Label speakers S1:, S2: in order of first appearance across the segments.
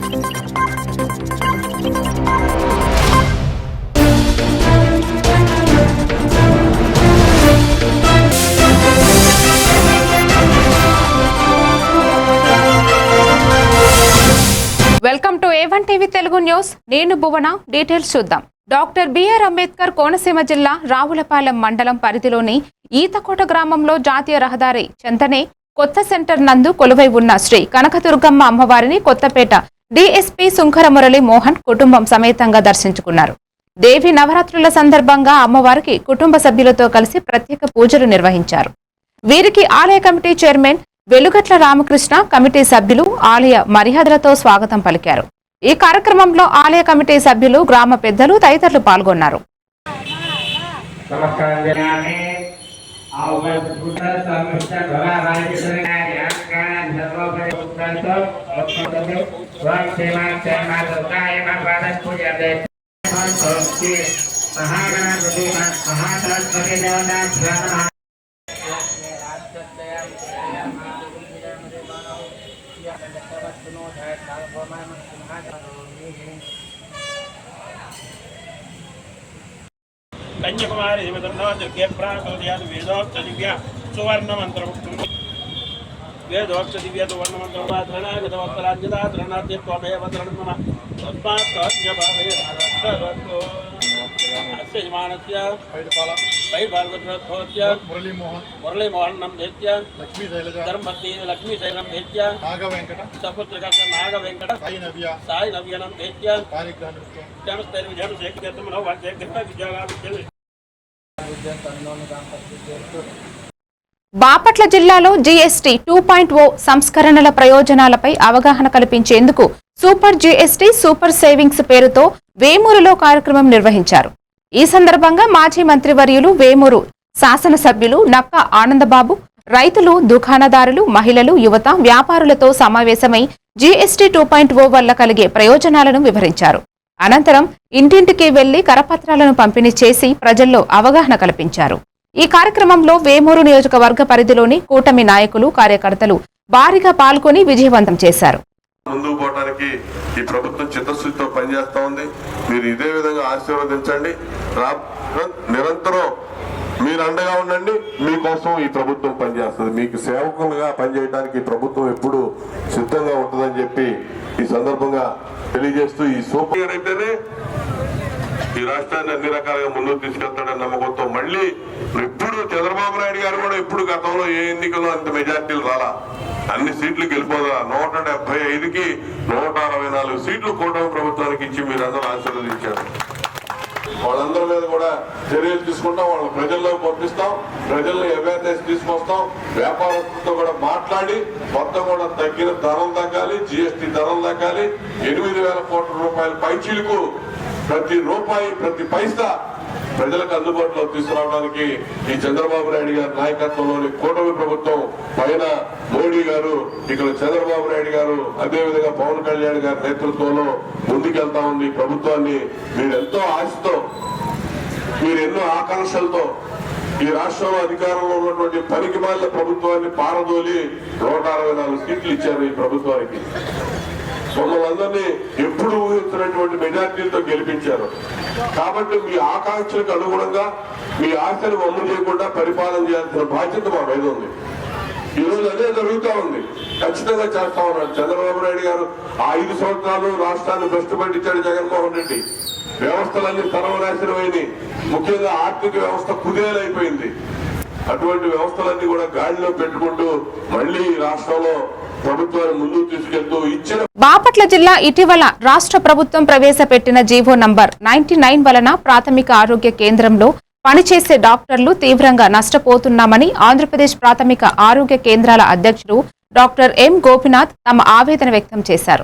S1: Welcome to A1 TV Telugu news. నేను భువన. Details చూద్దాం. Doctor BR Ambedkar Konaseema జిల్లా రావులపాలెం మండలం పరిధిలోని ఈతకోట గ్రామంలో జాతీయ రహదారి చెంతనే కొత్త సెంటర్ నందు కొలువై ఉన్న శ్రీ కనకదుర్గమ్మ అమ్మవారిని కొత్తపేట డీఎస్పీ సుంకర మురళి మోహన్ కుటుంబం సమేతంగా దర్శించుకున్నారు. దేవి నవరాత్రుల సందర్భంగా అమ్మవారికి కుటుంబ సభ్యులతో కలిసి ప్రత్యేక పూజలు నిర్వహించారు. వీరికి ఆలయ కమిటీ చైర్మన్ వెలుగట్ల రామకృష్ణ, కమిటీ సభ్యులు ఆలయ మర్యాదలతో స్వాగతం పలికారు. ఈ కార్యక్రమంలో ఆలయ కమిటీ సభ్యులు, గ్రామ పెద్దలు తదితరులు పాల్గొన్నారు.
S2: कन्याकुमारी वेदोक्त दिव्या सुवर्ण मंत्र वेदोक्त दिव्या सुवर्ण मुरली मोहन धर्मती लक्ष्मी शैलम भेत्य सपुत्र नाग वेंकट साई नव्यनम भेत्य
S1: బాపట్ల జిల్లాలో జీఎస్టీ 2.0 సంస్కరణల ప్రయోజనాలపై అవగాహన కల్పించేందుకు సూపర్ జీఎస్టీ సూపర్ సేవింగ్స్ పేరుతో వేమూరులో కార్యక్రమం నిర్వహించారు. ఈ సందర్భంగా మాజీ మంత్రివర్యులు, వేమూరు శాసనసభ్యులు నక్క ఆనందబాబు రైతులు, దుకాణదారులు, మహిళలు, యువత, వ్యాపారులతో సమావేశమై జీఎస్టీ 2.0 వల్ల కలిగే ప్రయోజనాలను వివరించారు. అనంతరం ఇంటింటికి వెళ్లి కరపత్రాలను పంపిణీ చేసి ప్రజల్లో అవగాహన కల్పించారు. ఈ కార్యక్రమంలో వేమూరు నియోజకవర్గ పరిధిలోని కూటమి నాయకులు, కార్యకర్తలు భారీగా పాల్గొని విజయవంతం చేశారు.
S3: ముందుకు పోవడానికి ఈ ప్రభుత్వం చిత్తశుద్ధితో పనిచేస్తా ఉంది. మీరు ఇదే విధంగా ఆశీర్వదించండి. నిరంతరం మీరు అండగా ఉండండి. మీకోసం ఈ ప్రభుత్వం పనిచేస్తుంది. మీకు సేవకులుగా పనిచేయడానికి ఈ ప్రభుత్వం ఎప్పుడు సిద్ధంగా ఉంటుందని చెప్పి ఈ సందర్భంగా తెలియజేస్తూ, ఈ సూపర్ అయితేనే ఈ రాష్ట్రాన్ని అన్ని రకాలుగా ముందుకు తీసుకెళ్తాడని నమ్మకంతో మళ్ళీ ఎప్పుడు చంద్రబాబు నాయుడు గారు కూడా ఎప్పుడు గతంలో ఏ ఎన్నికల్లో అంత మెజార్టీలు రాలా, అన్ని సీట్లు గెలిపోదా, 175కి 164 సీట్లు కూటమి ప్రభుత్వానికి ఇచ్చి మీరందరూ ఆశీర్వదించారు. వాళ్ళందరి మీద కూడా చర్యలు తీసుకుంటాం. వాళ్ళ ప్రజల్లో పంపిస్తాం, ప్రజల్ని అవేర్నెస్ తీసుకొస్తాం. వ్యాపారస్తులతో కూడా మాట్లాడి మొత్తం కూడా తగ్గిన ధరలు తగ్గాలి, జీఎస్టీ ధరలు తగ్గాలి. 8,000 కోట్ల రూపాయల పైచీలకు ప్రతి రూపాయి, ప్రతి పైసా ప్రజలకు అందుబాటులో తీసుకురావడానికి ఈ చంద్రబాబు నాయుడు గారి నాయకత్వంలోని కూటమి ప్రభుత్వం పైన మోడీ గారు, ఇక్కడ చంద్రబాబు నాయుడు గారు, అదేవిధంగా పవన్ కళ్యాణ్ గారి నేతృత్వంలో ముందుకెళ్తా ఉంది. ప్రభుత్వాన్ని మీరు ఎంతో ఆశతో, మీరు ఎన్నో ఆకాంక్షలతో ఈ రాష్ట్రంలో అధికారంలో ఉన్నటువంటి పనికిమాలిన ప్రభుత్వాన్ని పారదోలి 164 సీట్లు ఇచ్చారు ఈ ప్రభుత్వానికి. మమ్మల్ని అందరినీ ఎప్పుడు ఊహిస్తున్నటువంటి మెజార్టీలతో గెలిపించారు. కాబట్టి మీ ఆకాంక్షలకు అనుగుణంగా మీ ఆశలు అమలు చేయకుండా పరిపాలన చేయాల్సిన బాధ్యత మా మీద ఉంది. ఈ రోజు అదే జరుగుతూ ఉంది. ఖచ్చితంగా చేస్తా ఉన్నారు. చంద్రబాబు నాయుడు గారు ఆ 5 సంవత్సరాలు రాష్ట్రాన్ని భ్రష్టు పట్టించాడు జగన్మోహన్ రెడ్డి. వ్యవస్థలన్నీ సర్వనాశనమైంది. ముఖ్యంగా ఆర్థిక వ్యవస్థ కుదేలైపోయింది. అటువంటి వ్యవస్థలన్నీ కూడా గాడిలో పెట్టుకుంటూ మళ్లీ రాష్ట్రంలో ప్రభుత్వాన్ని ముందుకు తీసుకెళ్తూ ఇచ్చిన
S1: బాపట్ల జిల్లా ఇటీవల రాష్ట్ర ప్రభుత్వం ప్రవేశపెట్టిన జీవో నంబర్ 99 వలన ప్రాథమిక ఆరోగ్య కేంద్రంలో పనిచేసే డాక్టర్లు తీవ్రంగా నష్టపోతున్నామని ఆంధ్రప్రదేశ్ ప్రాథమిక ఆరోగ్య కేంద్రాల అధ్యక్షుడు డాక్టర్ ఎం గోపినాథ్ తమ ఆవేదన వ్యక్తం చేశారు.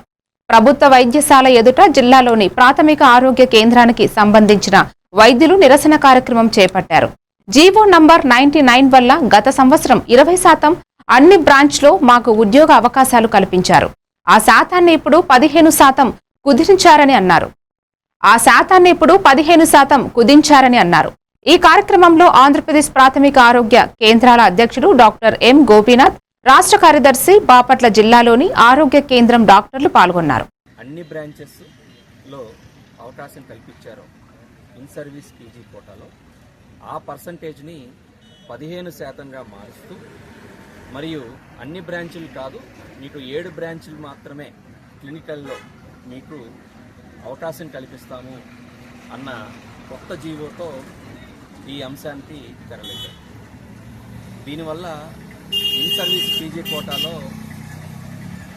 S1: ప్రభుత్వ వైద్యశాల ఎదుట జిల్లాలోని ప్రాథమిక ఆరోగ్య కేంద్రానికి సంబంధించిన వైద్యులు నిరసన కార్యక్రమం చేపట్టారు. జీవో నంబర్ 99 వల్ల గత సంవత్సరం 20% అన్ని బ్రాంచ్లో మాకు ఉద్యోగ అవకాశాలు కల్పించారు. ఆ శాతాన్ని ఇప్పుడు 15% కుదించారని అన్నారు. ఈ కార్యక్రమంలో ఆంధ్రప్రదేశ్ ప్రాథమిక ఆరోగ్య కేంద్రాల అధ్యక్షుడు డాక్టర్ ఎం గోపీనాథ్, రాష్ట్ర కార్యదర్శి, బాపట్ల జిల్లాలోని ఆరోగ్య కేంద్రం డాక్టర్లు పాల్గొన్నారు.
S4: అన్ని బ్రాంచెస్లో అవకాశం కల్పించారో ఇన్ సర్వీస్ పీజీ కోటాలో ఆ పర్సంటేజ్ని 15%గా మారుస్తూ, మరియు అన్ని బ్రాంచులు కాదు, మీకు 7 బ్రాంచులు మాత్రమే క్లినికల్లో మీకు అవకాశం కల్పిస్తాము అన్న కొత్త జీవోతో ఈ అంశానికి తెరలేశారు. దీనివల్ల ఇన్ సర్వీస్ పీజీ కోటాలో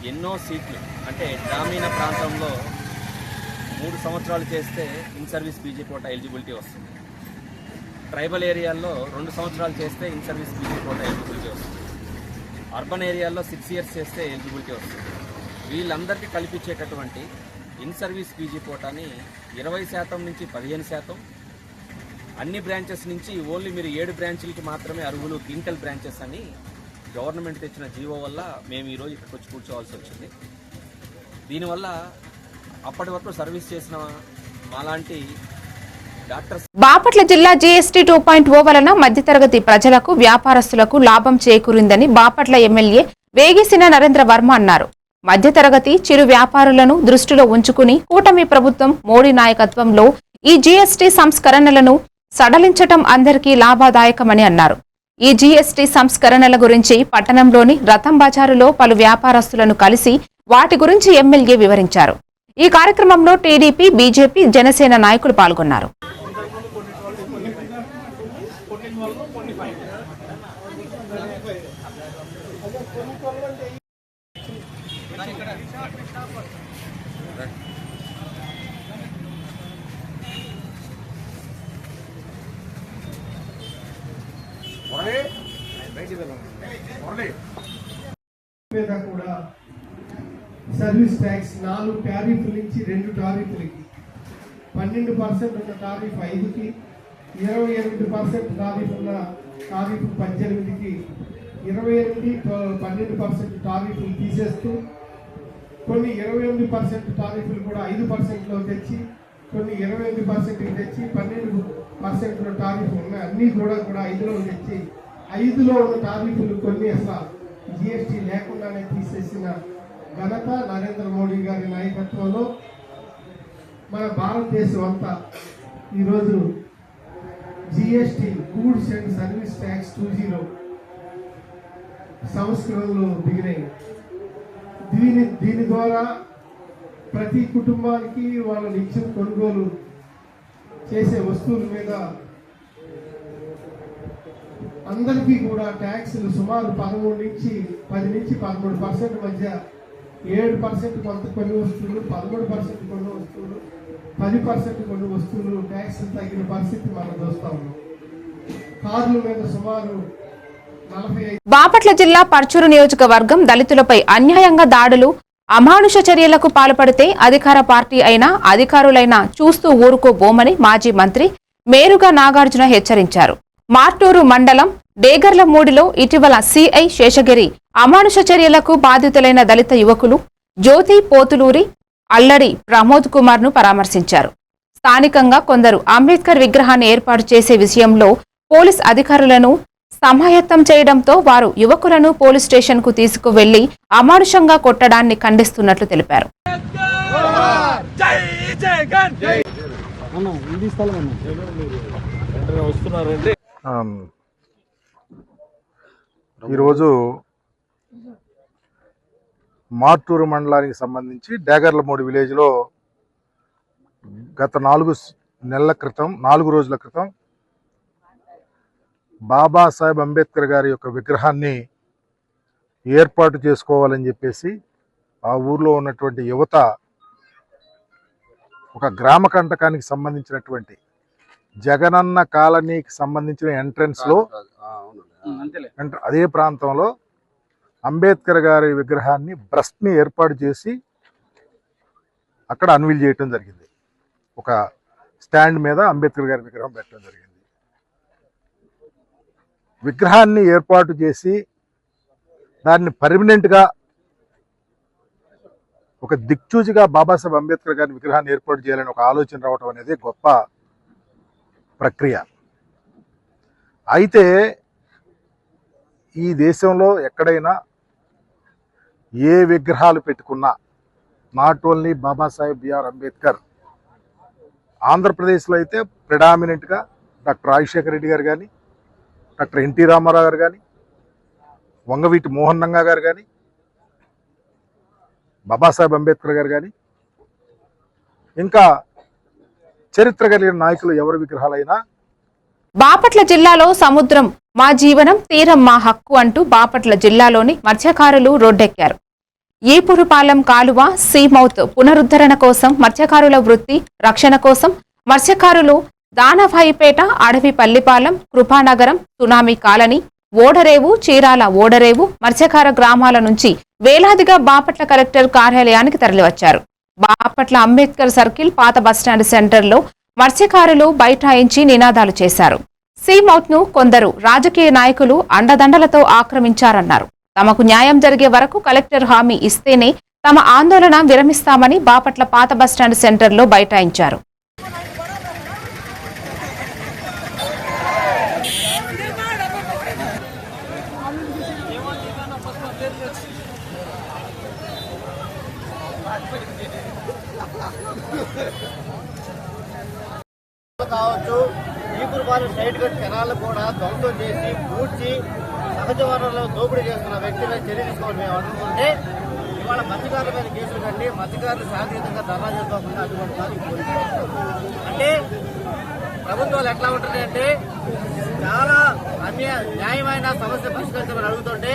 S4: ఎన్నో సీట్లు, అంటే గ్రామీణ ప్రాంతంలో 3 సంవత్సరాలు చేస్తే in service PG quota eligibility వస్తుంది. ట్రైబల్ ఏరియాల్లో 2 సంవత్సరాలు చేస్తే in service PG quota eligibility వస్తుంది. అర్బన్ ఏరియాల్లో 6 ఇయర్స్ చేస్తే ఎలిజిబిలిటీ వస్తుంది. వీళ్ళందరికీ కల్పించేటటువంటి ఇన్ సర్వీస్ పీజీ కోటాని 20% నుంచి 15%, అన్ని బ్రాంచెస్ నుంచి ఓన్లీ మీరు 7 బ్రాంచులకి మాత్రమే అర్హులు క్లినికల్ బ్రాంచెస్ అని గవర్నమెంట్ తెచ్చిన జీవో వల్ల మేము ఈరోజు ఇక్కడికి వచ్చి కూర్చోవాల్సి వచ్చింది. దీనివల్ల అప్పటి వరకు సర్వీస్ చేసిన మాలాంటి డాక్టర్స్
S1: బాపట్ల జిల్లా జీఎస్టీ 2.0 వలన మధ్యతరగతి ప్రజలకు, వ్యాపారస్తులకు లాభం చేకూరిందని బాపట్ల ఎమ్మెల్యే వేగిసిన నరేంద్ర వర్మ అన్నారు. మధ్యతరగతి చిరు వ్యాపారులను దృష్టిలో ఉంచుకుని కూటమి ప్రభుత్వం మోడీ నాయకత్వంలో ఈ జీఎస్టీ సంస్కరణలను సడలించటం అందరికీ లాభదాయకమని అన్నారు. ఈ జీఎస్టీ సంస్కరణల గురించి పట్టణంలోని రతం బజారులో పలు వ్యాపారస్తులను కలిసి వాటి గురించి ఎమ్మెల్యే వివరించారు. ఈ కార్యక్రమంలో టీడీపీ, బీజేపీ, జనసేన నాయకులు పాల్గొన్నారు.
S5: మీద కూడా సర్వీస్ ట్యాక్స్ 4 టారిఫ్ల నుంచి 2 టారిఫ్లకి 12% ఉన్న టారిఫ్ 5కి, 28% టారిఫ్ ఉన్న టారిఫ్ 18కి, 12% టారిఫ్లు తీసేస్తూ కొన్ని 28% టారిఫ్లు కూడా 5%లో తెచ్చి, కొన్ని 28% తెచ్చి 12% టారిఫ్ ఉన్నాయి అన్నీ కూడా 5లో తెచ్చి 5లో ఉన్న టారిఫ్లు కొన్ని అసలు జిఎస్టీ లేకుండానే తీసేసిన ఘనత నరేంద్ర మోడీ గారి నాయకత్వంలో మన భారతదేశం అంతా ఈరోజు GST goods and service tax 2.0 సంస్కరణలు దిగినాయి. దీని ద్వారా ప్రతి కుటుంబానికి వాళ్ళ నిత్యం కొనుగోలు చేసే వస్తువుల మీద అందరికీ కూడా ట్యాక్సులు సుమారు 10 నుంచి 13% మధ్య 7% కొన్ని వస్తువులు, 13% కొన్ని వస్తువులు, 10% కొన్ని వస్తువులు ట్యాక్సులు తగ్గిన పరిస్థితి మనం చూస్తా ఉన్నాం. కార్ల మీద సుమారు 45.
S1: బాపట్ల జిల్లా పర్చూరు నియోజకవర్గం దళితులపై అన్యాయంగా దాడులు, అమానుష చర్యలకు పాల్పడితే అధికార పార్టీ అయినా అధికారులైనా చూస్తూ ఊరుకోబోమని మాజీ మంత్రి మేరుగా నాగార్జున హెచ్చరించారు. మార్టూరు మండలం డేగర్లమూడిలో ఇటీవల సిఐ శేషగిరి అమానుష చర్యలకు బాధితులైన దళిత యువకులు జ్యోతి పోతులూరి, అల్లడి ప్రమోద్ కుమార్ ను పరామర్శించారు. స్థానికంగా కొందరు అంబేద్కర్ విగ్రహాన్ని ఏర్పాటు చేసే విషయంలో పోలీస్ అధికారులను సమాయత్తం చేయడంతో వారు యువకులను పోలీస్ స్టేషన్ కు తీసుకువెళ్లి అమానుషంగా కొట్టడాన్ని ఖండిస్తున్నట్లు తెలిపారు.
S6: ఈరోజు మార్టూరు మండలానికి సంబంధించి డేగర్లమూడి విలేజ్లో గత 4 రోజుల క్రితం బాబాసాహెబ్ అంబేద్కర్ గారి యొక్క విగ్రహాన్ని ఏర్పాటు చేసుకోవాలని చెప్పేసి ఆ ఊర్లో ఉన్నటువంటి యువత ఒక గ్రామ కంటకానికి సంబంధించినటువంటి జగనన్న కాలనీకి సంబంధించిన ఎంట్రన్స్లో అదే ప్రాంతంలో అంబేద్కర్ గారి విగ్రహాన్ని బ్రస్ట్ని ఏర్పాటు చేసి అక్కడ అన్వీల్ చేయటం జరిగింది. ఒక స్టాండ్ మీద అంబేద్కర్ గారి విగ్రహం పెట్టడం జరిగింది. విగ్రహాన్ని ఏర్పాటు చేసి దాన్ని పర్మనెంట్గా ఒక దిక్చూచిగా బాబాసాహెబ్ అంబేద్కర్ గారి విగ్రహాన్ని ఏర్పాటు చేయాలని ఒక ఆలోచన రావటం అనేది గొప్ప ప్రక్రియ. అయితే ఈ దేశంలో ఎక్కడైనా ఏ విగ్రహాలు పెట్టుకున్నా not only Babasaheb BR Ambedkar, ఆంధ్రప్రదేశ్లో అయితే ప్రిడామినెంట్గా డాక్టర్ రాజశేఖర రెడ్డి గారు కానీ, డాక్టర్ ఎన్టీ రామారావు గారు కానీ, వంగవీటి మోహన్ రంగా గారు కానీ, బాబాసాహెబ్ అంబేద్కర్ గారు కానీ, ఇంకా చరిత్ర కలిగిన నాయకులు ఎవరి విగ్రహాలైనా.
S1: బాపట్ల జిల్లాలో సముద్రం మా జీవనం, తీరం మా హక్కు అంటూ బాపట్ల జిల్లాలోని మత్స్యకారులు రోడ్డెక్కారు. ఈపురుపాలెం కాలువ సీమౌత్ పునరుద్ధరణ కోసం, మత్స్యకారుల వృత్తి రక్షణ కోసం మత్స్యకారులు దానవాయిపేట, అడవి పల్లిపాలెం, కృపానగరం, సునామీ కాలనీ, ఓడరేవు, చీరాల ఓడరేవు, మత్స్యకార గ్రామాల నుంచి వేలాదిగా బాపట్ల కలెక్టర్ కార్యాలయానికి తరలివచ్చారు. బాపట్ల అంబేద్కర్ సర్కిల్, పాత బస్టాండ్ సెంటర్లో మత్స్యకారులు బైఠాయించి నినాదాలు చేశారు. సీమౌత్ ను కొందరు రాజకీయ నాయకులు అండదండలతో ఆక్రమించారన్నారు. తమకు న్యాయం జరిగే వరకు కలెక్టర్ హామీ ఇస్తేనే తమ ఆందోళన విరమిస్తామని బాపట్ల పాత బస్టాండ్ సెంటర్లో బైఠాయించారు.
S7: కావచ్చు, ఈపురుపాలెం సైడ్ కట్ కెనాల్ కూడా ధ్వంసం చేసి పూడ్చి సహజ వనరులను దోపిడీ చేస్తున్న వ్యక్తి మీద చర్య తీసుకోవాలి మేము అనుకుంటే ఇవాళ మత్స్యకారుల మీద కేసులు కట్టి మత్స్యకారులు శాంతియుతంగా ధర్నా చేసుకోకుండా అటువంటి అంటే ప్రభుత్వాలు ఎట్లా ఉంటుంది అంటే చాలా న్యాయమైన సమస్య పరిష్కరించమని అడుగుతుంటే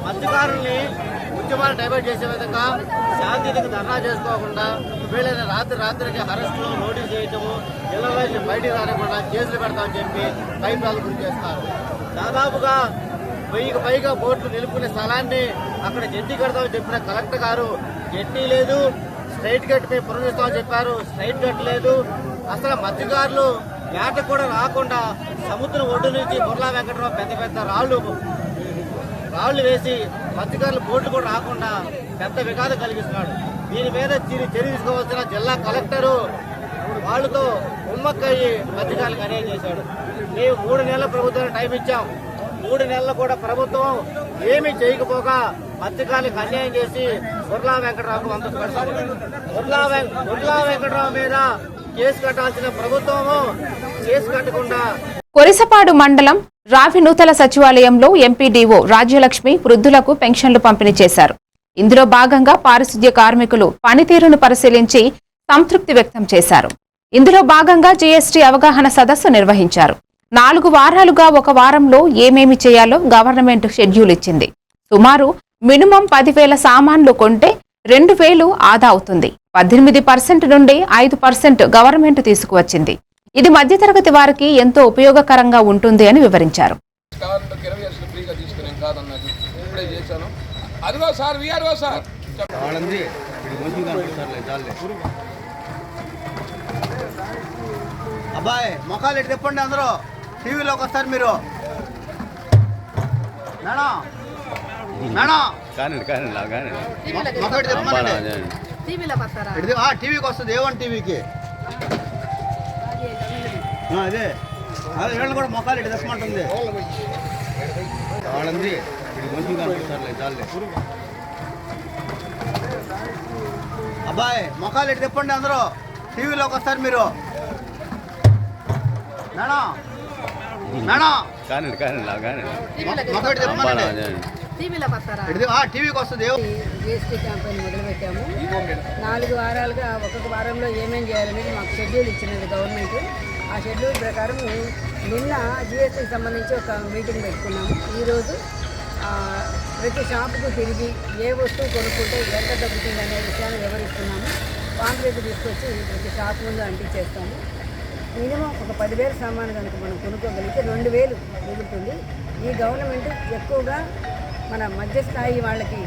S7: మత్స్యకారుల్ని ఉద్యమాలు డైవర్ట్ చేసే విధంగా శాంతియుతంగా ధర్నా చేసుకోకుండా వీళ్ళని రాత్రికి అరెస్టులు నోటీస్ చేయటము, ఇళ్లలో బయటికి రానివ్వకుండా కేసులు పెడతామని చెప్పి భయప్రాలు గురి చేస్తారు. దాదాపుగా 1000కి పైగా బోట్లు నిలుపుకునే స్థలాన్ని అక్కడ జడ్డీ కడతామని చెప్పిన కలెక్టర్ గారు జడ్డీ లేదు, స్ట్రైట్ గట్ మేము పునరుద్ధరిస్తామని చెప్పారు, స్ట్రైట్ గట్ లేదు. అసలు మత్స్యకారులు వేటకు కూడా రాకుండా సముద్రం ఒడ్డు నుంచి బుర్లా వెంకటరావు పెద్ద పెద్ద రాళ్లు వేసి మత్స్యకారులు బోట్లు కూడా రాకుండా పెద్ద విఘాతం కలిగిస్తున్నాడు. దీని మీద చర్య తీసుకోవాల్సిన జిల్లా కలెక్టరు వాళ్ళతో కుమ్మక్కయ్యి మత్స్యకారులకు అన్యాయం చేశాడు. మేము 3 నెలల ప్రభుత్వానికి టైం ఇచ్చాం. 3 నెలలు కూడా ప్రభుత్వం ఏమీ చేయకపోగా మత్స్యకారులకు అన్యాయం చేసి బుర్లా వెంకటరావుకు అంత బుర్లా వెంకటరావు మీద కేసు కట్టాల్సిన ప్రభుత్వము కేసు కట్టకుండా
S1: కొరిసపాడు మండలం రావినూతల సచివాలయంలో ఎంపీడీఓ రాజ్యలక్ష్మి వృద్ధులకు పెన్షన్లు పంపిణీ చేశారు. ఇందులో భాగంగా పారిశుద్ధ్య కార్మికులు పనితీరును పరిశీలించి సంతృప్తి వ్యక్తం చేశారు. ఇందులో భాగంగా జీఎస్టీ అవగాహన సదస్సు నిర్వహించారు. 4 వారాలుగా 1 వారంలో ఏమేమి చేయాలో గవర్నమెంట్ షెడ్యూల్ ఇచ్చింది. సుమారు మినిమం 10,000 సామాన్లు కొంటే 2,000 ఆదా అవుతుంది. 18% నుండి 5% గవర్నమెంట్ తీసుకువచ్చింది. ఇది మధ్యతరగతి వారికి ఎంతో ఉపయోగకరంగా ఉంటుంది అని వివరించారు.
S7: అబ్బాయి మొఖాలు ఎటు చెప్పండి, అందరూ టీవీలోకి వస్తారు మీరు. టీవీకి వస్తుంది, ఏవన్ టీవీకి అదే వీళ్ళు కూడా మొఖాలు ఇటు తెప్పమంటుంది. అబ్బాయి మొఖాలు ఎటు చెప్పండి, అందరూ టీవీలోకి వస్తారు మీరు. టీవీకి వస్తుంది.
S8: జీఎస్టీ క్యాంపెయిన్ మొదలుపెట్టాము. 4 వారాలుగా 1 వారంలో ఏమేం చేయాలనేది మాకు షెడ్యూల్ ఇచ్చినది గవర్నమెంట్. ఆ షెడ్యూల్ ప్రకారం నిన్న జీఎస్టీకి సంబంధించి ఒక మీటింగ్ పెట్టుకున్నాము. ఈరోజు ప్రతి షాపుకు తిరిగి ఏ వస్తువు కొనుక్కుంటే ఎంత తగ్గుతుంది అనే విషయాన్ని వివరిస్తున్నాము. పాంప్లెట్ తీసుకొచ్చి ప్రతి షాప్ ముందు అంటించేస్తాము. మినిమం ఒక 10,000 సామాను కనుక మనం కొనుక్కోగలిగితే 2,000 మిగులుతుంది. ఈ గవర్నమెంట్ ఎక్కువగా మన మధ్యస్థాయి వాళ్ళకి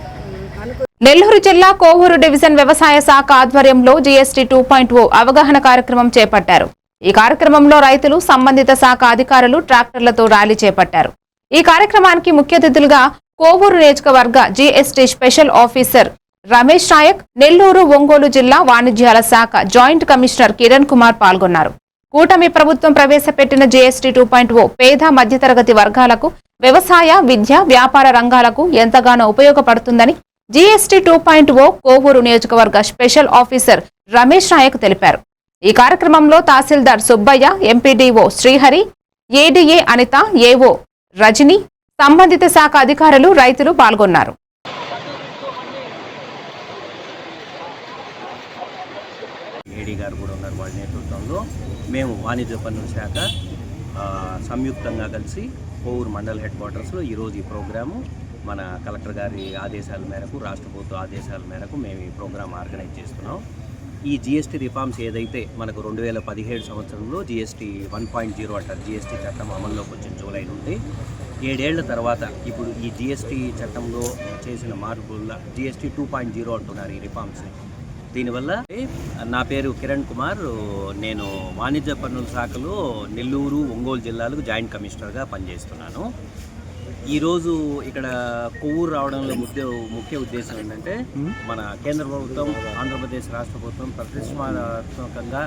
S1: నెల్లూరు జిల్లా కోవూరు డివిజన్ వ్యవసాయ శాఖ ఆధ్వర్యంలో జీఎస్టీ 2.0 అవగాహన కార్యక్రమం చేపట్టారు. ఈ కార్యక్రమంలో రైతులు, సంబంధిత శాఖ అధికారులు ట్రాక్టర్లతో ర్యాలీ చేపట్టారు. ఈ కార్యక్రమానికి ముఖ్య అతిథులుగా కోవూరు నియోజకవర్గ GST special officer Ramesh Nayak, Nellore, Ongole జిల్లా వాణిజ్యాల శాఖ జాయింట్ కమిషనర్ కిరణ్ కుమార్ పాల్గొన్నారు. కూటమి ప్రభుత్వం ప్రవేశపెట్టిన జీఎస్టీ 2.0 పేద మధ్యతరగతి వర్గాలకు వ్యవసాయ, విద్య, వ్యాపార రంగాలకు ఎంతగానో ఉపయోగపడుతుందని జీఎస్టీ 2.0 కోవూరు నియోజకవర్గ స్పెషల్ ఆఫీసర్ రమేష్ నాయక్ తెలిపారు. ఈ కార్యక్రమంలో tahsildar Subbaiah, MPDO Srihari, ADA Anitha, AO Rajani, సంబంధిత శాఖ అధికారులు, రైతులు పాల్గొన్నారు.
S4: ఏడీ గారు కూడా ఉన్నారు. వారి నేతృత్వంలో మేము వాణిజ్య పన్నుల శాఖ సంయుక్తంగా కలిసి కోవూరు మండల్ హెడ్ క్వార్టర్స్లో ఈరోజు ఈ ప్రోగ్రాము మన కలెక్టర్ గారి ఆదేశాల మేరకు, రాష్ట్ర ప్రభుత్వ ఆదేశాల మేరకు మేము ఈ ప్రోగ్రాం ఆర్గనైజ్ చేస్తున్నాం. ఈ జీఎస్టీ రిఫార్మ్స్ ఏదైతే మనకు 2017 సంవత్సరంలో జీఎస్టీ 1.0 అంటారు, జీఎస్టీ చట్టం అమల్లోకి వచ్చిన జూలై నుండి 7 ఏళ్ల తర్వాత ఇప్పుడు ఈ జీఎస్టీ చట్టంలో చేసిన మార్పుల జీఎస్టీ 2.0 అంటున్నారు ఈ రిఫార్మ్స్ని. దీనివల్ల నా పేరు కిరణ్ కుమార్, నేను వాణిజ్య పన్నుల శాఖలో నెల్లూరు, ఒంగోలు జిల్లాలకు జాయింట్ కమిషనర్గా పనిచేస్తున్నాను. ఈరోజు ఇక్కడ కొవ్వూరు రావడంలో ముఖ్య ఉద్దేశం ఏంటంటే మన కేంద్ర ప్రభుత్వం, ఆంధ్రప్రదేశ్ రాష్ట్ర ప్రభుత్వం ప్రతిష్టాత్మకంగా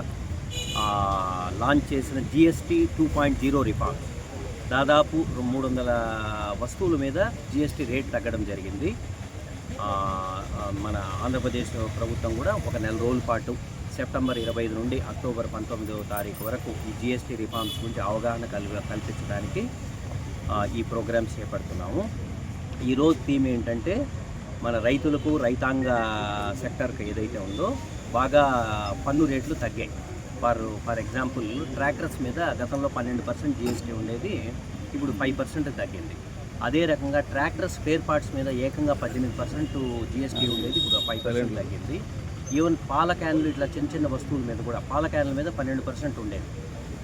S4: లాంచ్ చేసిన జీఎస్టీ 2.0 రిఫార్మ్స్. దాదాపు 300 వస్తువుల మీద జీఎస్టీ రేట్ తగ్గడం జరిగింది. మన ఆంధ్రప్రదేశ్ ప్రభుత్వం కూడా ఒక నెల రోజుల పాటు సెప్టెంబర్ 25 నుండి అక్టోబర్ 19వ తారీఖు వరకు ఈ జీఎస్టీ రిఫార్మ్స్ గురించి అవగాహన కల్పించడానికి ఈ ప్రోగ్రామ్స్ చేపడుతున్నాము. ఈరోజు థీమ్ ఏంటంటే మన రైతులకు, రైతాంగ సెక్టర్కి ఏదైతే ఉందో బాగా పన్ను రేట్లు తగ్గాయి. ఫర్ ఎగ్జాంపుల్ ట్రాక్టర్స్ మీద గతంలో 12% జీఎస్టీ ఉండేది, ఇప్పుడు 5% తగ్గింది. అదే రకంగా ట్రాక్టర్ స్పేర్ పార్ట్స్ మీద ఏకంగా 18% జీఎస్టీ ఉండేది, ఇప్పుడు 5% తగ్గింది. ఈవెన్ పాల క్యాన్లు, ఇట్లా చిన్న చిన్న వస్తువుల మీద కూడా పాల క్యాన్ల మీద 12% ఉండేది,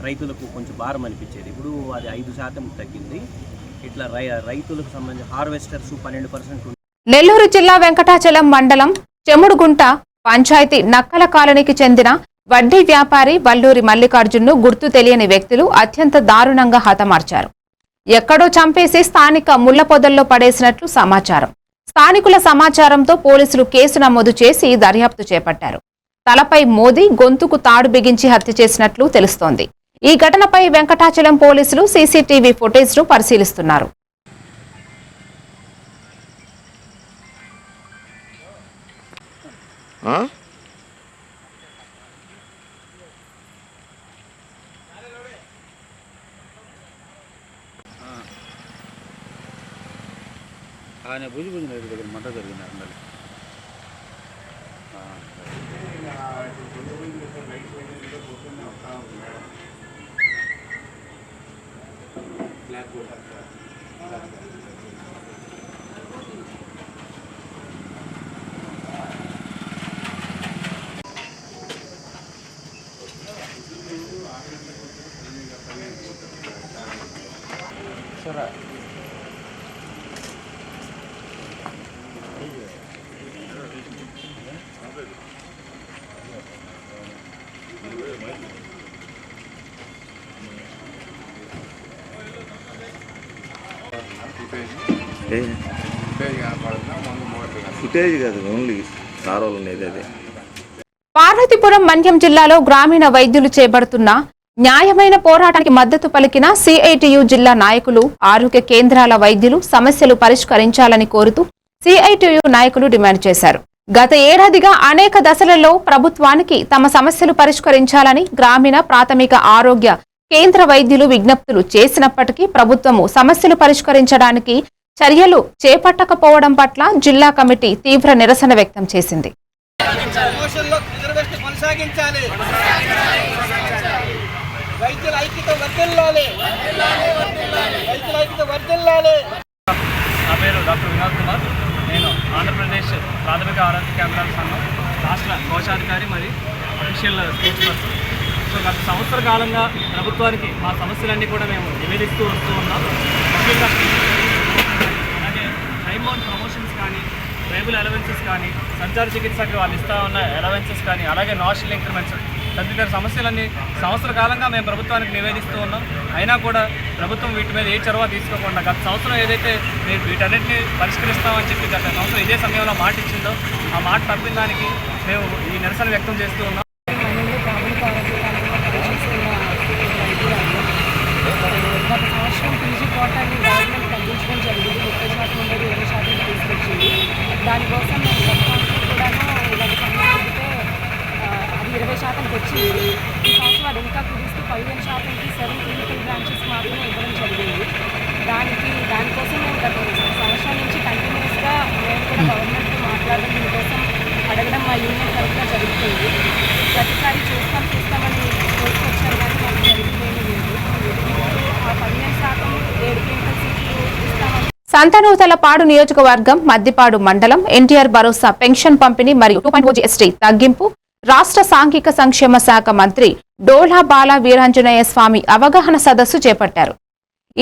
S4: రైతులకు కొంచెం భారం అనిపించేది, ఇప్పుడు అది 5% తగ్గింది. ఇట్లా రైతులకు సంబంధించి హార్వెస్టర్స్ 12%.
S1: నెల్లూరు జిల్లా వెంకటాచలం మండలం చెముడుగుంట పంచాయతీ నక్కల కాలనీకి చెందిన వడ్డీ వ్యాపారి వల్లూరి మల్లికార్జున్ను గుర్తు తెలియని వ్యక్తులు అత్యంత దారుణంగా హతమార్చారు. ఎక్కడో చంపేసి స్థానిక ముళ్ల పొదల్లో పడేసినట్లు సమాచారం. స్థానికుల సమాచారంతో పోలీసులు కేసు నమోదు చేసి దర్యాప్తు చేపట్టారు. తలపై మోదీ గొంతుకు తాడు బిగించి హత్య చేసినట్లు తెలుస్తోంది. ఈ ఘటనపై వెంకటాచలం పోలీసులు సీసీటీవీ ఫుటేజ్ను పరిశీలిస్తున్నారు.
S9: ఆయన భుజ రైతు దగ్గర మంట జరిగింది అన్నది. సరే ఫుటేజ్ కాదు, ఓన్లీ సారోలు అనేది. అదే
S1: పార్వతీపురం మన్యం జిల్లాలో గ్రామీణ వైద్యులు చేపడుతున్న న్యాయమైన పోరాటానికి మద్దతు పలికిన సిఐటియు జిల్లా నాయకులు, ఆరోగ్య కేంద్రాల వైద్యులు సమస్యలు పరిష్కరించాలని కోరుతూ సిఐటియు నాయకులు డిమాండ్ చేశారు. గత ఏడాదిగా అనేక దశలలో ప్రభుత్వానికి తమ సమస్యలు పరిష్కరించాలని గ్రామీణ ప్రాథమిక ఆరోగ్య కేంద్ర వైద్యులు విజ్ఞప్తులు చేసినప్పటికీ ప్రభుత్వము సమస్యలు పరిష్కరించడానికి చర్యలు చేపట్టకపోవడం పట్ల జిల్లా కమిటీ తీవ్ర నిరసన వ్యక్తం చేసింది.
S10: నా పేరు డాక్టర్ వినోద్ కుమార్. నేను ఆంధ్రప్రదేశ్ ప్రాథమిక ఆరోగ్య కేంద్రాల సంఘం రాష్ట్ర కోశాధికారి మరియు అఫీషియల్ స్పీచ్ పర్సన్. సో గత సంవత్సర కాలంగా ప్రభుత్వానికి మా సమస్యలన్నీ కూడా మేము నివేదిస్తూ వస్తూ ఉన్నాం. ముఖ్యంగా అలాగే టైమ్ ఆన్ ప్రమోషన్స్ కానీ, ట్రైబల్ అలవెన్సెస్ కానీ, సంచార చికిత్సకి వాళ్ళు ఇస్తూ ఉన్న అలవెన్సెస్ కానీ, అలాగే నాషనల్ ఇంక్రిమెంట్స్ తదితర సమస్యలన్నీ సంవత్సర కాలంగా మేము ప్రభుత్వానికి నివేదిస్తూ ఉన్నాం. అయినా కూడా ప్రభుత్వం వీటి మీద ఏ చొరవ తీసుకోకుండా గత సంవత్సరం ఏదైతే మేము వీటన్నిటిని పరిష్కరిస్తామని చెప్పి గత సంవత్సరం ఇదే సమయంలో మాట ఇచ్చిందో ఆ మాట తప్పిన దానికి మేము ఈ నిరసన వ్యక్తం చేస్తూ ఉన్నాం.
S8: గత సంవత్సరం పీజీ కోటాన్ని గవర్నమెంట్ తగ్గించడం జరిగింది. 30% నుండి 20% తీసుకొచ్చింది. దానికోసం మేము రెస్పాన్సిబుల్ కూడాను ఇలాంటి సమస్యలతో అది 20% వచ్చింది. ఈ సంవత్సరం అది ఇంకా కుదిస్తూ 15%కి 7 క్లినికల్ బ్రాంచెస్ మాత్రమే ఇవ్వడం జరిగింది. దానికోసం మేము గత సంవత్సరం నుంచి కంటిన్యూస్గా మేము కూడా గవర్నమెంట్తో మాట్లాడడం, దీనికోసం అడగడం మా యూనియన్ తరఫున జరుగుతుంది. ప్రతిసారి చూస్తామని కోరుకొచ్చారు, కానీ మాకు జరిగిందేమీ లేదు. ఆ 15% 7 క్లినికల్ సీట్లు ఇస్తామని.
S1: సంతనూతలపాడు నియోజకవర్గం మద్దిపాడు మండలం ఎన్టీఆర్ భరోసా పెన్షన్ పంపిణీ మరియు 2.0 GST తగ్గింపు రాష్ట్ర సాంఘిక సంక్షేమ శాఖ మంత్రి డోలా బాల వీరాంజనేయ స్వామి అవగాహన సదస్సు చేపట్టారు.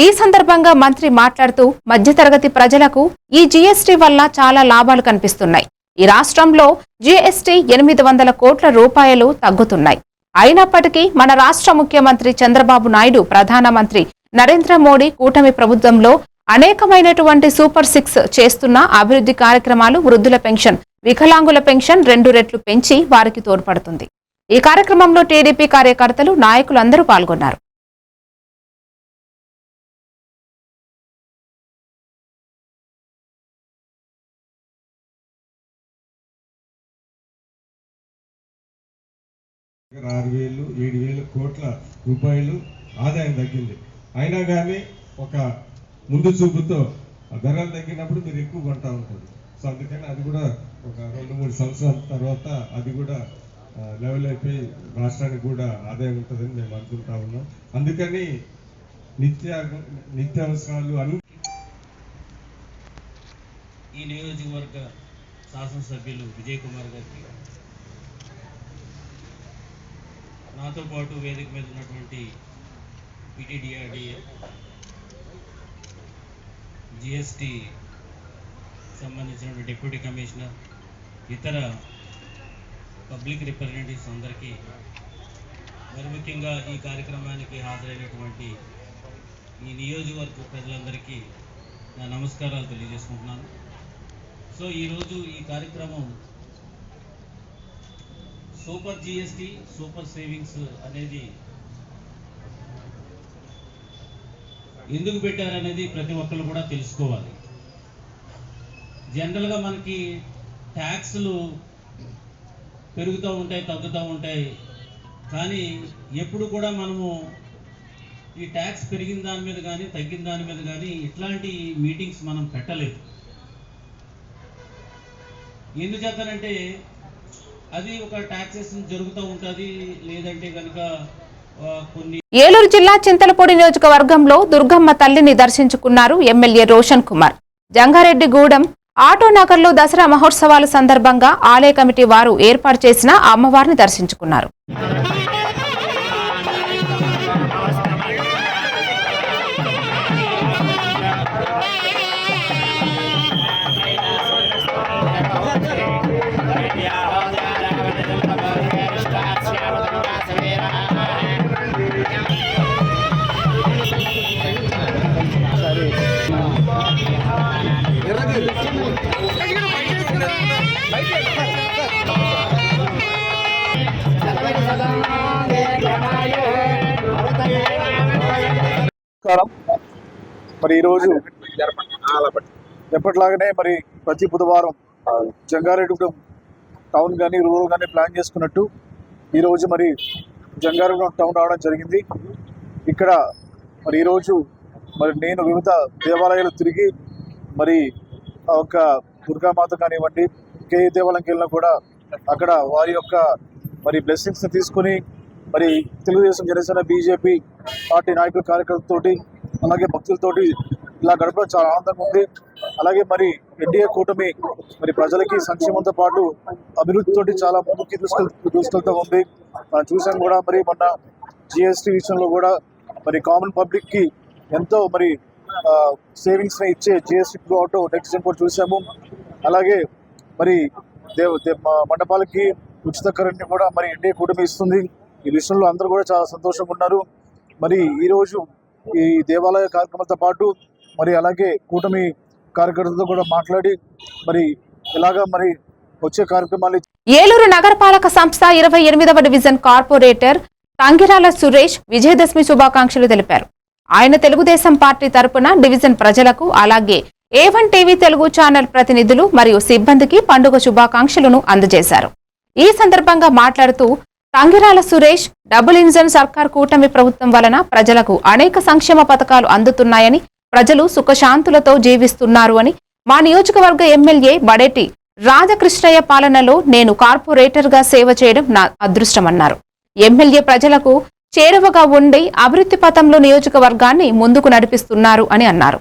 S1: ఈ సందర్భంగా మంత్రి మాట్లాడుతూ మధ్యతరగతి ప్రజలకు ఈ జీఎస్టీ వల్ల చాలా లాభాలు కనిపిస్తున్నాయి. ఈ రాష్ట్రంలో జీఎస్టీ 800 కోట్ల రూపాయలు తగ్గుతున్నాయి. అయినప్పటికీ మన రాష్ట్ర ముఖ్యమంత్రి చంద్రబాబు నాయుడు, ప్రధానమంత్రి నరేంద్ర మోడీ కూటమి ప్రభుత్వంలో అనేకమైనటువంటి సూపర్ 6 చేస్తున్న అభివృద్ధి కార్యక్రమాలు వృద్ధుల పెన్షన్, వికలాంగుల పెన్షన్ 2 రెట్లు పెంచి వారికి తోడ్పడుతుంది. ఈ కార్యక్రమంలో టీడీపీ కార్యకర్తలు, నాయకులు అందరూ పాల్గొన్నారు.
S5: $6,000, 7,000 కోట్ల రూపాయలు ఆదాయం తగ్గింది. అయినా కానీ ఒక ముందు చూపుతో ధరలు తగ్గినప్పుడు మీరు ఎక్కువ కొంటా ఉంటుంది. సో అందుకని అది కూడా ఒక 2-3 సంవత్సరాల తర్వాత అది కూడా లెవెల్ అయిపోయి రాష్ట్రానికి కూడా ఆదాయం ఉంటుందని మేము అనుకుంటా ఉన్నాం. అందుకని నిత్యావసరాలు అన్ని
S2: ఈ నియోజకవర్గ శాసనసభ్యులు విజయ్ కుమార్ గారికి, నాతో పాటు వేదిక మీద ఉన్నటువంటి పిటిడిఆర్డిఏ, జిఎస్టీ సంబంధించిన డిప్యూటీ కమిషనర్, ఇతర పబ్లిక్ రిప్రజెంటేటివ్స్ అందరికీ, మరి ముఖ్యంగా ఈ కార్యక్రమానికి హాజరైనటువంటి ఈ నియోజకవర్గ ప్రజలందరికీ నా నమస్కారాలు తెలియజేసుకుంటున్నాను. సో ఈరోజు ఈ కార్యక్రమం సూపర్ జిఎస్టీ, సూపర్ సేవింగ్స్ అనేది ఎందుకు పెట్టారనేది ప్రతి ఒక్కరు కూడా తెలుసుకోవాలి. జనరల్గా మనకి ట్యాక్స్లు పెరుగుతూ ఉంటాయి, తగ్గుతూ ఉంటాయి. కానీ ఎప్పుడు కూడా మనము ఈ ట్యాక్స్ పెరిగిన దాని మీద కానీ తగ్గిన దాని మీద కానీ ఇట్లాంటి మీటింగ్స్ మనం పెట్టలేదు. ఎందుచేతనంటే అది ఒక టాక్సేషన్ జరుగుతూ ఉంటుంది, లేదంటే కనుక కొన్ని.
S1: ఏలూరు జిల్లా చింతలపూడి నియోజకవర్గంలో దుర్గమ్మ తల్లిని దర్శించుకున్నారు ఎమ్మెల్యే రోషన్ కుమార్. జంగారెడ్డిగూడెం ఆటోనగర్లో దసరా మహోత్సవాల సందర్భంగా ఆలయ కమిటీ వారు ఏర్పాటు చేసిన అమ్మవారిని దర్శించుకున్నారు.
S11: మరి ఈరోజు ఎప్పటిలాగానే మరి ప్రతి బుధవారం జంగారెడ్డిగూడెం టౌన్ కానీ రూరల్ కానీ ప్లాన్ చేసుకున్నట్టు ఈరోజు మరి జంగారెడ్డిగూడెం టౌన్ రావడం జరిగింది. ఇక్కడ మరి ఈరోజు మరి నేను వివిధ దేవాలయాలు తిరిగి మరి ఒక దుర్గామాత కానివ్వండి, ఏ దేవాలయంకి వెళ్ళినా కూడా అక్కడ వారి యొక్క మరి బ్లెస్సింగ్స్ని తీసుకుని మరి తెలుగుదేశం, జనసేన, బీజేపీ పార్టీ నాయకుల కార్యకర్తలతోటి అలాగే భక్తులతోటి ఇలా గడపడం చాలా ఆనందంగా ఉంది. అలాగే మరి ఎన్డీఏ కూటమి మరి ప్రజలకి సంక్షేమంతో పాటు అభివృద్ధితోటి చాలా ముందుకి దూసుకెళ్తూ ఉంది. మనం చూసాం కూడా మరి మొన్న జిఎస్టీ విషయంలో కూడా మరి కామన్ పబ్లిక్కి ఎంతో మరి సేవింగ్స్ని ఇచ్చే జిఎస్టీ టూ ఆటో నెక్స్ట్ కూడా చూసాము. అలాగే మరి మండపాలకి ఉచిత కరెంట్ని కూడా మరి ఎన్డీఏ కూటమి ఇస్తుంది. ఈ విషయంలో అందరూ కూడా చాలా సంతోషంగా ఉన్నారు. మరి ఈరోజు ఈ దేవాలయ కార్యక్రమాలతో పాటు మరి అలాగే కూటమి కార్యకర్తలతో కూడా మాట్లాడి మరి ఇలాగా మరి వచ్చే కార్యక్రమాలు.
S1: ఏలూరు నగరపాలక సంస్థ 28వ డివిజన్ కార్పొరేటర్ తంగిరాల సురేష్ విజయదశమి శుభాకాంక్షలు తెలిపారు. ఆయన తెలుగుదేశం పార్టీ తరపున డివిజన్ ప్రజలకు అలాగే A1 టీవీ తెలుగు ఛానల్ ప్రతినిధులు మరియు సిబ్బందికి పండుగ శుభాకాంక్షలను అందజేశారు. ఈ సందర్భంగా మాట్లాడుతూ తంగిరాల సురేష్ డబుల్ ఇంజన్ సర్కార్ కూటమి ప్రభుత్వం వలన ప్రజలకు అనేక సంక్షేమ పథకాలు అందుతున్నాయని, ప్రజలు సుఖశాంతులతో జీవిస్తున్నారు అని, మా నియోజకవర్గ ఎమ్మెల్యే బడేటి రాధాకృష్ణయ్య పాలనలో నేను కార్పొరేటర్గా సేవ చేయడం నా అదృష్టమన్నారు. ఎమ్మెల్యే ప్రజలకు చేరువగా ఉండి అభివృద్ధి పథంలో నియోజకవర్గాన్ని ముందుకు నడిపిస్తున్నారు అని అన్నారు.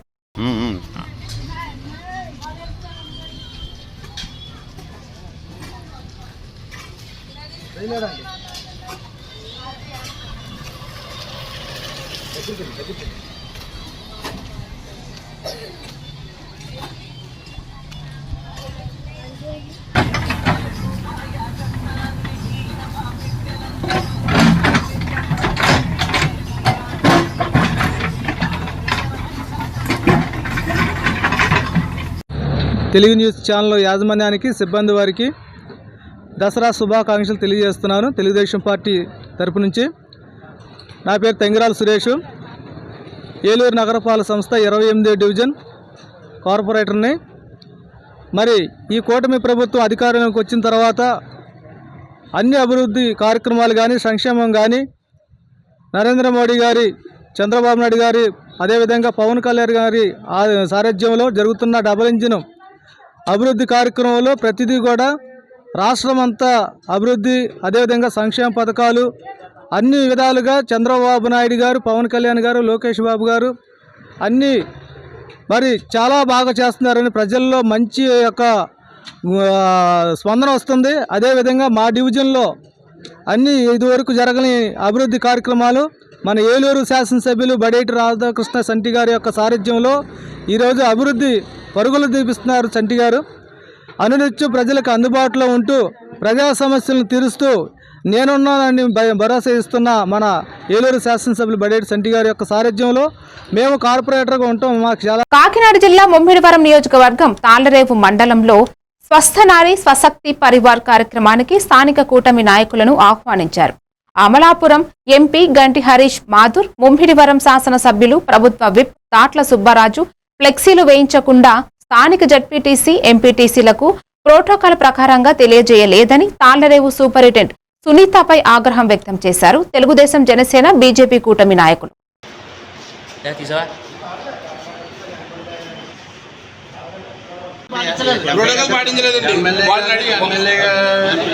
S10: తెలుగు న్యూస్ ఛానల్ యాజమాన్యానికి, సిబ్బంది వారికి దసరా శుభాకాంక్షలు తెలియజేస్తున్నాను. తెలుగుదేశం పార్టీ తరపు నుంచి నా పేరు తంగిరాల సురేష్, ఏలూరు నగరపాలక సంస్థ 28వ డివిజన్ కార్పొరేటర్ని. మరి ఈ కూటమి ప్రభుత్వం అధికారంలోకి వచ్చిన తర్వాత అన్ని అభివృద్ధి కార్యక్రమాలు కానీ, సంక్షేమం కానీ నరేంద్ర మోడీ గారి, చంద్రబాబు నాయుడు గారి, అదేవిధంగా పవన్ కళ్యాణ్ గారి సారథ్యంలో జరుగుతున్న డబుల్ ఇంజిన్ అభివృద్ధి కార్యక్రమంలో ప్రతిదీ కూడా రాష్ట్రం అంతా అభివృద్ధి, అదేవిధంగా సంక్షేమ పథకాలు అన్ని విధాలుగా చంద్రబాబు నాయుడు గారు, పవన్ కళ్యాణ్ గారు, లోకేష్ బాబు గారు అన్నీ మరి చాలా బాగా చేస్తున్నారని ప్రజల్లో మంచి యొక్క స్పందన వస్తుంది. అదేవిధంగా మా డివిజన్లో అన్ని ఇదివరకు జరగని అభివృద్ధి కార్యక్రమాలు మన ఏలూరు శాసనసభ్యులు బడేటి రాధాకృష్ణ సంటి గారి యొక్క సారథ్యంలో ఈరోజు అభివృద్ధి పరుగులు తీపిస్తున్నారు. సంటి గారు అనునిత్యం ప్రజలకు అందుబాటులో ఉంటూ ప్రజా సమస్యలను తీరుస్తూ నేనున్నానని భరోసా ఇస్తున్న మన ఏలూరు శాసనసభ్యులు బడేటి సంటి గారి యొక్క సారథ్యంలో మేము కార్పొరేటర్గా ఉంటాం. మాకు చాలా.
S1: కాకినాడ జిల్లా ముమ్మిడివరం నియోజకవర్గం తాళ్లరేవు మండలంలో స్వస్థ నారీ స్వశక్తి పరివార్ కార్యక్రమానికి స్థానిక కూటమి నాయకులను ఆహ్వానించారు. అమలాపురం ఎంపీ గంటి హరీష్ మాథుర్, ముమ్మిడివరం శాసనసభ్యులు ప్రభుత్వ విప్ తాట్ల సుబ్బరాజు ఫ్లెక్సీలు వేయించకుండా స్థానిక జడ్పీటీసీ, ఎంపీటీసీలకు ప్రోటోకాల్ ప్రకారంగా తెలియజేయలేదని తాళ్లరేవు సూపరింటెండెంట్ సునీతపై ఆగ్రహం వ్యక్తం చేశారు. తెలుగుదేశం, జనసేన, బీజేపీ కూటమి నాయకులు.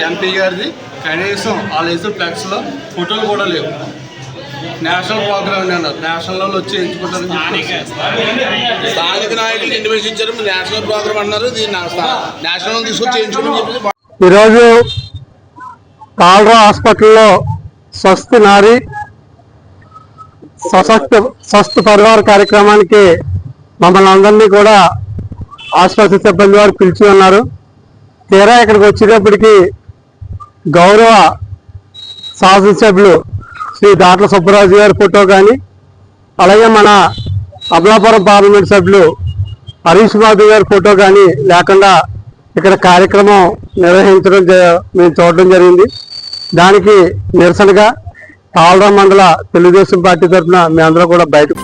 S12: ఎంపీ గారిది కనీసం వాళ్ళు వేసిన ఫ్లెక్స్ లో ఫోటోలు కూడా లేవు. నేషనల్ ప్రోగ్రామ్ అన్నారు, నేషనల్ వాళ్ళు వచ్చి ఎంచుకుంటారు. స్థానిక నాయకులు ఇంటిమేషన్ ఇచ్చారు, నేషనల్ ప్రోగ్రామ్ అన్నారు, నేషనల్ తీసుకొచ్చి ఎంచుకుంటారు.
S13: ఈరోజు తాళ్రా హాస్పిటల్లో స్వస్థ నారీ స్వస్థ పరివార కార్యక్రమానికి మమ్మల్ని అందరినీ కూడా ఆసుపత్రి సిబ్బంది వారు పిలిచి ఉన్నారు. తీరా ఇక్కడికి వచ్చేటప్పటికి గౌరవ శాసనసభ్యులు శ్రీ దాట్ల సుబ్బరాజు గారి ఫోటో కానీ, అలాగే మన అమలాపురం పార్లమెంట్ సభ్యులు హరీష్ మాధవ్ గారి ఫోటో కానీ లేకుండా ఇక్కడ కార్యక్రమం నిర్వహించడం మేము చూడడం జరిగింది. దానికి నిరసనగా తాళ్రా మండల తెలుగుదేశం పార్టీ తరఫున మేమందరం కూడా బయటకు